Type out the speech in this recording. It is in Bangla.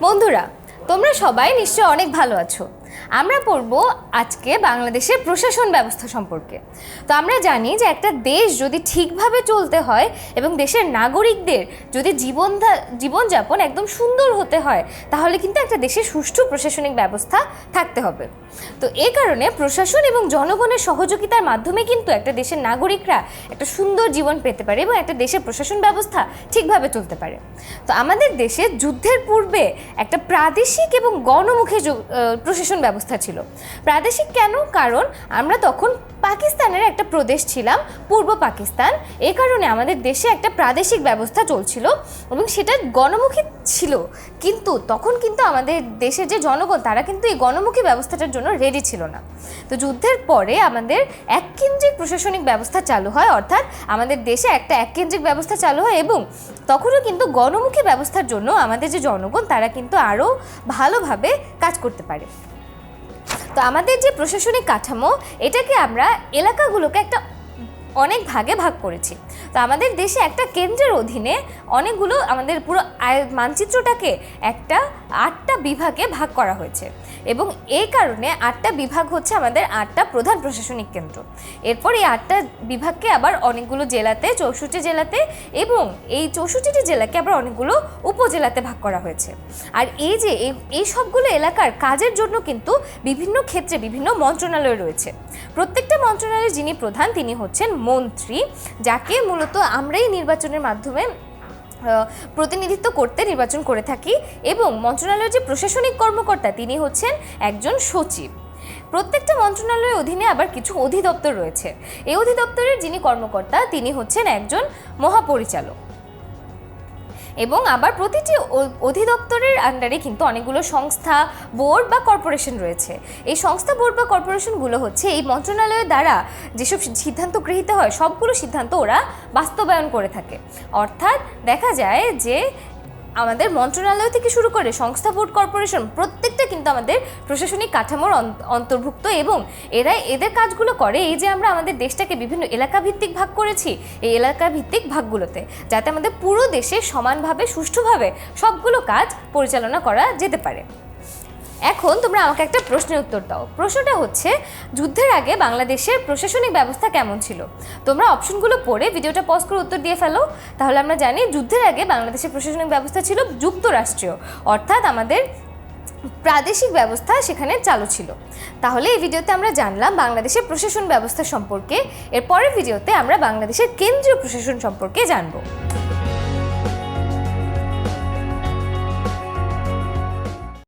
বন্ধুরা, তোমরা সবাই নিশ্চয়ই অনেক ভালো আছো। আমরা পড়ব আজকে বাংলাদেশের প্রশাসন ব্যবস্থা সম্পর্কে। তো আমরা জানি যে একটা দেশ যদি ঠিকভাবে চলতে হয় এবং দেশের নাগরিকদের যদি জীবনযাপন একদম সুন্দর হতে হয়, তাহলে কিন্তু একটা দেশের সুষ্ঠু প্রশাসনিক ব্যবস্থা থাকতে হবে। তো এই কারণে প্রশাসন এবং জনগণের সহযোগিতার মাধ্যমে কিন্তু একটা দেশের নাগরিকরা একটা সুন্দর জীবন পেতে পারে এবং একটা দেশের প্রশাসন ব্যবস্থা ঠিকভাবে চলতে পারে। তো আমাদের দেশে যুদ্ধের পূর্বে একটা প্রাদেশিক এবং গণমুখী প্রশাসন ব্যবস্থা ছিল। প্রাদেশিক কেন? কারণ আমরা তখন পাকিস্তানের একটা প্রদেশ ছিলাম, পূর্ব পাকিস্তান। এই কারণে আমাদের দেশে একটা প্রাদেশিক ব্যবস্থা চলছিল এবং সেটা গণমুখী ছিল। কিন্তু তখন কিন্তু আমাদের দেশের যে জনগণ, তারা কিন্তু এই গণমুখী ব্যবস্থাটার জন্য রেডি ছিল না। তো যুদ্ধের পরে আমাদের এককেন্দ্রিক প্রশাসনিক ব্যবস্থা চালু হয়, অর্থাৎ আমাদের দেশে একটা এককেন্দ্রিক ব্যবস্থা চালু হয় এবং তখনও কিন্তু গণমুখী ব্যবস্থার জন্য আমাদের যে জনগণ, তারা কিন্তু আরও ভালোভাবে কাজ করতে পারে। তো আমাদের যে প্রশাসনিক কাঠামো, এটাকে আমরা এলাকাগুলোকে একটা অনেক ভাগে ভাগ করেছি। তো আমাদের দেশে একটা কেন্দ্রের অধীনে অনেকগুলো, আমাদের পুরো মানচিত্রটাকে একটা 8টা বিভাগে ভাগ করা হয়েছে এবং এই কারণে 8টা বিভাগ হচ্ছে আমাদের 8টা প্রধান প্রশাসনিক কেন্দ্র। এরপর এই 8টা বিভাগকে আবার অনেকগুলো জেলাতে, 64 জেলাতে এবং এই 64টি জেলাকে আবার অনেকগুলো উপজেলাতে ভাগ করা হয়েছে। আর এই সবগুলো এলাকার কাজের জন্য কিন্তু বিভিন্ন ক্ষেত্রে বিভিন্ন মন্ত্রণালয় রয়েছে। প্রত্যেকটা মন্ত্রণালয়ের যিনি প্রধান, তিনি হচ্ছেন মন্ত্রী, যাকে মূলত আমরাই নির্বাচনের মাধ্যমে প্রতিনিধিত্ব করতে নির্বাচন করে থাকি। এবং মন্ত্রণালয়ের যে প্রশাসনিক কর্মকর্তা, তিনি হচ্ছেন একজন সচিব। প্রত্যেকটা মন্ত্রণালয়ের অধীনে আবার কিছু অধিদপ্তর রয়েছে। এই অধিদপ্তরের যিনি কর্মকর্তা, তিনি হচ্ছেন একজন মহাপরিচালক। এবং আবার প্রতিটি অধিদপ্তরের আন্ডারে কিন্তু অনেকগুলো সংস্থা, বোর্ড বা কর্পোরেশন রয়েছে। এই সংস্থা, বোর্ড বা কর্পোরেশনগুলো হচ্ছে এই মন্ত্রণালয়ের দ্বারা যেসব সিদ্ধান্ত গৃহীত হয়, সবগুলো সিদ্ধান্ত ওরা বাস্তবায়ন করে থাকে। অর্থাৎ দেখা যায় যে আমাদের মন্ত্রণালয় থেকে শুরু করে সংস্থা, বোর্ড, কর্পোরেশন প্রত্যেকটা কিন্তু আমাদের প্রশাসনিক কাঠামোর অন্তর্ভুক্ত এবং এদের কাজগুলো করে এই যে আমরা আমাদের দেশটাকে বিভিন্ন এলাকা ভিত্তিক ভাগ করেছি, এই এলাকা ভিত্তিক ভাগগুলোতে, যাতে আমাদের পুরো দেশে সমানভাবে, সুষ্ঠুভাবে সবগুলো কাজ পরিচালনা করা যেতে পারে। এখন তোমরা আমাকে একটা প্রশ্নের উত্তর দাও। প্রশ্নটা হচ্ছে, যুদ্ধের আগে বাংলাদেশের প্রশাসনিক ব্যবস্থা কেমন ছিল? তোমরা অপশনগুলো পড়ে ভিডিওটা পজ করে উত্তর দিয়ে ফেলো। তাহলে আমরা জানি যুদ্ধের আগে বাংলাদেশের প্রশাসনিক ব্যবস্থা ছিল যুক্তরাষ্ট্রীয়, অর্থাৎ আমাদের প্রাদেশিক ব্যবস্থা সেখানে চালু ছিল। তাহলে এই ভিডিওতে আমরা জানলাম বাংলাদেশের প্রশাসন ব্যবস্থা সম্পর্কে। এর পরের ভিডিওতে আমরা বাংলাদেশের কেন্দ্রীয় প্রশাসন সম্পর্কে জানবো।